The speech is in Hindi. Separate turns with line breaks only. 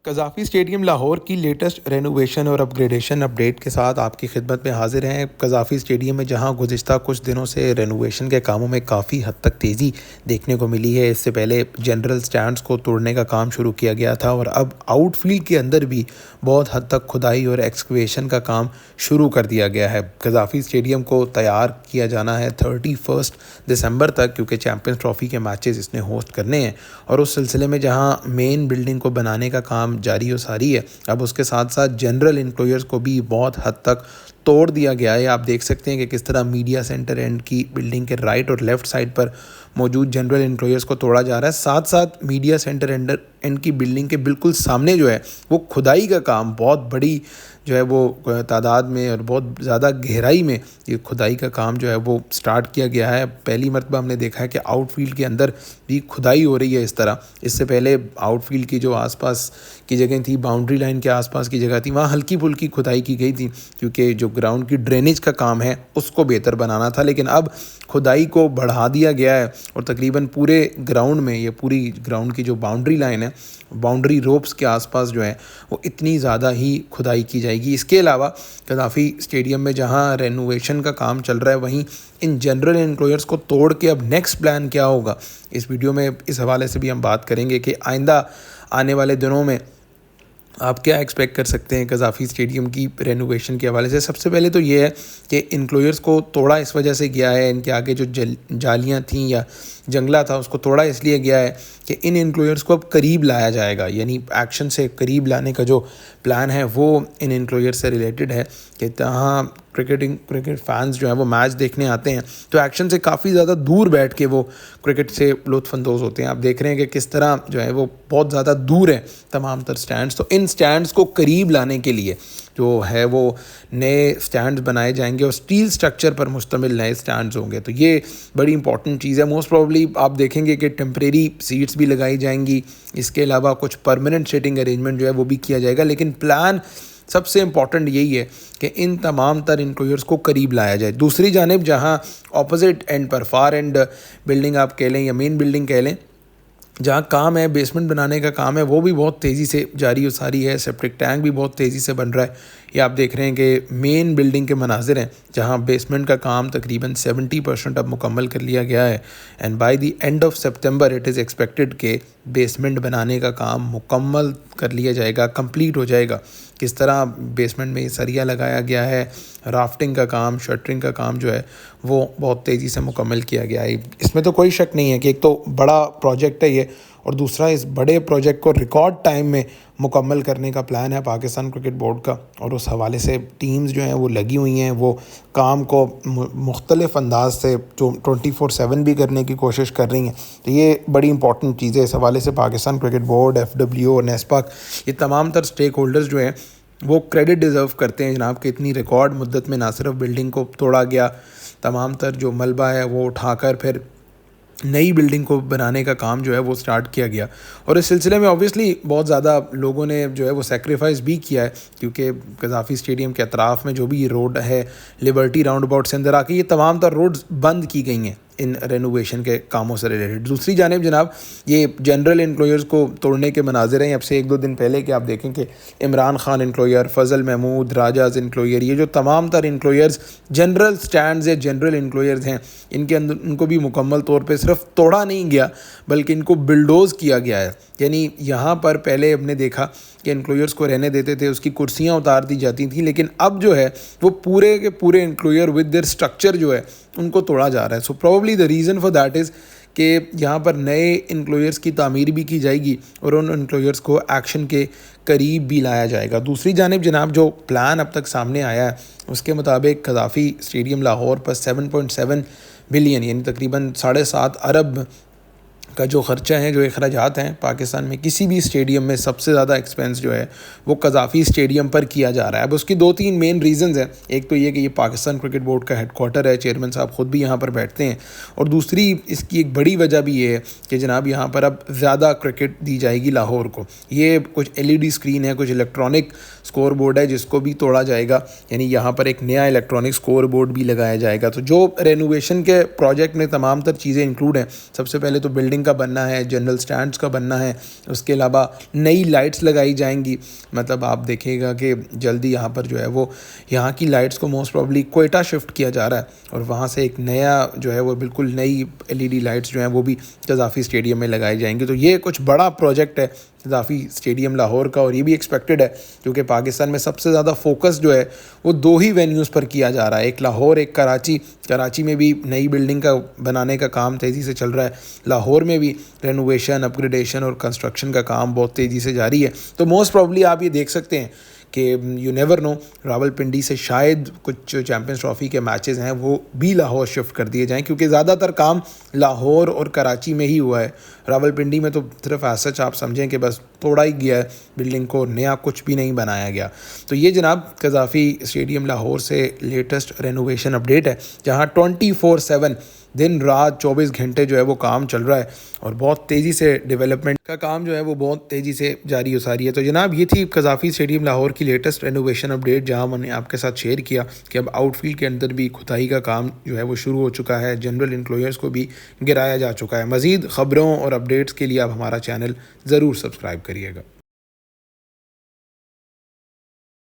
कज़ाफ़ी स्टेडियम लाहौर की लेटेस्ट रेनोवेशन और अपग्रेडेशन अपडेट के साथ आपकी खिदमत में हाजिर हैं। कज़ाफ़ी स्टेडियम में जहां गुज़िश्ता कुछ दिनों से रेनोवेशन के कामों में काफ़ी हद तक तेज़ी देखने को मिली है। इससे पहले जनरल स्टैंड्स को तोड़ने का काम शुरू किया गया था और अब आउटफील्ड के अंदर भी बहुत हद तक खुदाई और एक्सकवेशन का काम शुरू कर दिया गया है। कज़ाफ़ी स्टेडियम को तैयार किया जाना है 31 दिसंबर तक, क्योंकि चैम्पियंस ट्रॉफ़ी के मैचेस इसने होस्ट करने हैं और उस सिलसिले में जहाँ मेन बिल्डिंग को बनाने का काम जारी और सारी है, अब उसके साथ साथ जनरल इंक्लोजर्स को भी बहुत हद तक तोड़ दिया गया है। आप देख सकते हैं कि किस तरह मीडिया सेंटर एंड की बिल्डिंग के राइट और लेफ़्ट साइड पर मौजूद जनरल इंक्लोजर्स को तोड़ा जा रहा है। साथ साथ मीडिया सेंटर एंड की बिल्डिंग के बिल्कुल सामने जो है वो खुदाई का काम बहुत बड़ी जो है वो तादाद में और बहुत ज़्यादा गहराई में ये खुदाई का काम जो है वो स्टार्ट किया गया है। पहली मरतबा हमने देखा है कि आउटफील्ड के अंदर भी खुदाई हो रही है इस तरह। इससे पहले आउटफील्ड की जो आसपास की जगह थी, बाउंड्री लाइन के आसपास की जगह थी, वहाँ हल्की फुल्की खुदाई की गई थी क्योंकि जो ग्राउंड की ड्रेनेज का काम है उसको बेहतर बनाना था। लेकिन अब खुदाई को बढ़ा दिया गया है और तकरीबन पूरे ग्राउंड में, ये पूरी ग्राउंड की जो बाउंड्री लाइन है, बाउंड्री रोप्स के आसपास जो है वो इतनी ज़्यादा ही खुदाई की जाएगी। इसके अलावा कज़ाफ़ी स्टेडियम में जहां रेनोवेशन का काम चल रहा है, वहीं इन जनरल एनक्लोजर्स को तोड़ के अब नेक्स्ट प्लान क्या होगा, इस वीडियो में इस हवाले से भी हम बात करेंगे कि आइंदा आने वाले दिनों में आप क्या एक्सपेक्ट कर सकते हैं कज़ाफ़ी स्टेडियम की रेनोवेशन के हवाले से। सबसे पहले तो ये है कि इनक्लोजर्स को तोड़ा इस वजह से गया है, इनके आगे जो जालियाँ थीं या जंगला था उसको तोड़ा इसलिए गया है कि इन इनक्लोजर्स को अब करीब लाया जाएगा, यानी एक्शन से करीब लाने का जो प्लान है वो इन इनक्लोजर से रिलेटेड है कि जहाँ क्रिकेट फैंस जो हैं वो मैच देखने आते हैं तो एक्शन से काफ़ी ज़्यादा दूर बैठ के वो क्रिकेट से लुत्फ़अंदोज़ होते हैं। आप देख रहे हैं कि किस तरह जो है वो बहुत ज़्यादा दूर है तमाम तर स्टैंड्स। तो इन स्टैंड्स को करीब लाने के लिए जो है वो नए स्टैंड्स बनाए जाएंगे और स्टील स्ट्रक्चर पर मुश्तमिल नए स्टैंड्स होंगे। तो ये बड़ी इंपॉर्टेंट चीज़ है। मोस्ट प्रॉब्ली आप देखेंगे कि टेम्परेरी सीट्स भी लगाई जाएंगी, इसके अलावा कुछ परमानेंट सीटिंग अरेंजमेंट जो है वो भी किया जाएगा। लेकिन प्लान सबसे इम्पॉर्टेंट यही है कि इन तमाम तर इंक्लोजर्स को करीब लाया जाए। दूसरी जानिब जहाँ ऑपोजिट एंड पर, फार एंड बिल्डिंग आप कह लें या मेन बिल्डिंग कह लें, जहाँ काम है बेसमेंट बनाने का काम है वो भी बहुत तेज़ी से जारी और सारी है। सेप्टिक टैंक भी बहुत तेज़ी से बन रहा है। ये आप देख रहे हैं कि मेन बिल्डिंग के मनाजिर हैं जहाँ बेसमेंट का काम तकरीबन 70% अब मुकम्मल कर लिया गया है and by the end of September it is expected के बेसमेंट बनाने का काम मुकम्मल कर लिया जाएगा, कंप्लीट हो जाएगा। किस तरह बेसमेंट में सरिया लगाया गया है, राफ्टिंग का काम, शटरिंग का काम जो है वो बहुत तेज़ी से मुकम्मल किया गया है। इसमें तो कोई शक नहीं है कि एक तो बड़ा प्रोजेक्ट है ये और दूसरा इस बड़े प्रोजेक्ट को रिकॉर्ड टाइम में मुकम्मल करने का प्लान है पाकिस्तान क्रिकेट बोर्ड का और उस हवाले से टीम्स जो हैं वो लगी हुई हैं, वो काम को मुख्तलिफ़ अंदाज से जो 24/7 भी करने की कोशिश कर रही हैं। तो ये बड़ी इंपॉर्टेंट चीज़ है। इस हवाले से पाकिस्तान क्रिकेट बोर्ड, FWO और नेस्पाक, ये तमाम तर स्टेक होल्डर्स जो हैं वो क्रेडिट डिज़र्व करते हैं जनाब कि इतनी रिकॉर्ड मुद्दत में ना सिर्फ बिल्डिंग को तोड़ा गया, तमाम तर जो मलबा है वो उठाकर फिर नई बिल्डिंग को बनाने का काम जो है वो स्टार्ट किया गया। और इस सिलसिले में ऑब्वियसली बहुत ज़्यादा लोगों ने जो है वो सेक्रीफाइस भी किया है क्योंकि कज़ाफ़ी स्टेडियम के अतराफ़ में जो भी रोड है, लिबर्टी राउंड अबाउट से अंदर आके ये तमाम तर रोड्स बंद की गई हैं इन रेनोवेशन के कामों से रिलेटेड। दूसरी जानिब जनाब ये जनरल इंक्लोजर्स को तोड़ने के मनाजिर हैं अब से 1-2 दिन पहले कि आप देखें कि इमरान खान इंक्लोजर, फजल महमूद, राजाज इंक्लोजर, ये जो तमाम तर इंक्लोजर्स जनरल स्टैंड्स या जनरल इंक्लोजर्स हैं, इनके अंदर उनको भी मुकम्मल तौर पे सिर्फ तोड़ा नहीं गया बल्कि इनको बिल्डोज़ किया गया है। यानी यहाँ पर पहले हमने देखा कि इंक्लोजर्स को रहने देते थे, उसकी कुर्सियाँ उतार दी जाती थी, लेकिन अब जो है वो पूरे के पूरे इंक्लोजर विद देयर स्ट्रक्चर जो है उनको तोड़ा जा रहा है। So probably the reason for that is कि यहाँ पर नए इंक्लोजर्स की तामीर भी की जाएगी और उन इंक्लोजर्स को एक्शन के करीब भी लाया जाएगा। दूसरी जानिब जनाब जो प्लान अब तक सामने आया है उसके मुताबिक कज़ाफ़ी स्टेडियम लाहौर पर 7.7 बिलियन यानी तकरीबन 7.5 अरब का जो ख़र्चा है, जो अखराजात हैं पाकिस्तान में किसी भी स्टेडियम में सबसे ज़्यादा एक्सपेंस जो है वो कज़ाफ़ी स्टेडियम पर किया जा रहा है। अब उसकी 2-3 मेन रीज़न्स हैं। एक तो ये कि ये पाकिस्तान क्रिकेट बोर्ड का हेडक्वार्टर है, चेयरमैन साहब ख़ुद भी यहाँ पर बैठते हैं, और दूसरी इसकी एक बड़ी वजह भी ये है कि जनाब यहाँ पर अब ज़्यादा क्रिकेट दी जाएगी लाहौर को। ये कुछ LED स्क्रीन है, कुछ इलेक्ट्रॉनिक स्कोर बोर्ड है जिसको भी तोड़ा जाएगा, यानी यहाँ पर एक नया इलेक्ट्रॉनिक स्कोर बोर्ड भी लगाया जाएगा। तो जो रेनोवेशन के प्रोजेक्ट में तमाम तर चीज़ें इंक्लूड हैं, सबसे पहले तो बिल्डिंग बिल्डिंग का बनना है, जनरल स्टैंड्स का बनना है। उसके अलावा नई लाइट्स लगाई जाएंगी, मतलब आप देखिएगा कि जल्दी यहाँ पर जो है वो यहाँ की लाइट्स को मोस्ट प्रॉब्ली क्वेटा शिफ्ट किया जा रहा है और वहाँ से एक नया जो है वो बिल्कुल नई LED लाइट्स जो हैं वो भी कज़ाफ़ी स्टेडियम में लगाई जाएंगी। तो ये कुछ बड़ा प्रोजेक्ट है कज़ाफ़ी स्टेडियम लाहौर का, और ये भी एक्सपेक्टेड है क्योंकि पाकिस्तान में सबसे ज़्यादा फोकस जो है वो 2 ही वेन्यूज़ पर किया जा रहा है, एक लाहौर, एक कराची। कराची में भी नई बिल्डिंग का बनाने का काम तेज़ी से चल रहा है, लाहौर में भी रेनोवेशन, अपग्रेडेशन और कंस्ट्रक्शन का काम बहुत तेज़ी से जारी है। तो मोस्ट प्रॉब्ली आप ये देख सकते हैं कि यू नेवर नो, रावलपिंडी से शायद कुछ चैम्पियंस ट्रॉफ़ी के मैचेस हैं वो भी लाहौर शिफ्ट कर दिए जाएं, क्योंकि ज़्यादातर काम लाहौर और कराची में ही हुआ है। रावलपिंडी में तो सिर्फ ऐसा आप समझें कि बस तोड़ा ही गया है बिल्डिंग को, नया कुछ भी नहीं बनाया गया। तो ये जनाब कज़ाफ़ी स्टेडियम लाहौर से लेटेस्ट रेनोवेशन अपडेट है, जहाँ 24/7 दिन रात 24 घंटे जो है वो काम चल रहा है और बहुत तेज़ी से डेवलपमेंट का काम जो है वो बहुत तेज़ी से जारी हो सारी है। तो जनाब ये थी कज़ाफ़ी स्टेडियम लाहौर की लेटेस्ट रेनोवेशन अपडेट, जहां मैंने आपके साथ शेयर किया कि अब आउटफील्ड के अंदर भी खुदाई का काम जो है वो शुरू हो चुका है, जनरल इंक्लोजर्स को भी गिराया जा चुका है। मज़ीद ख़बरों और अपडेट्स के लिए आप हमारा चैनल ज़रूर सब्सक्राइब करिएगा।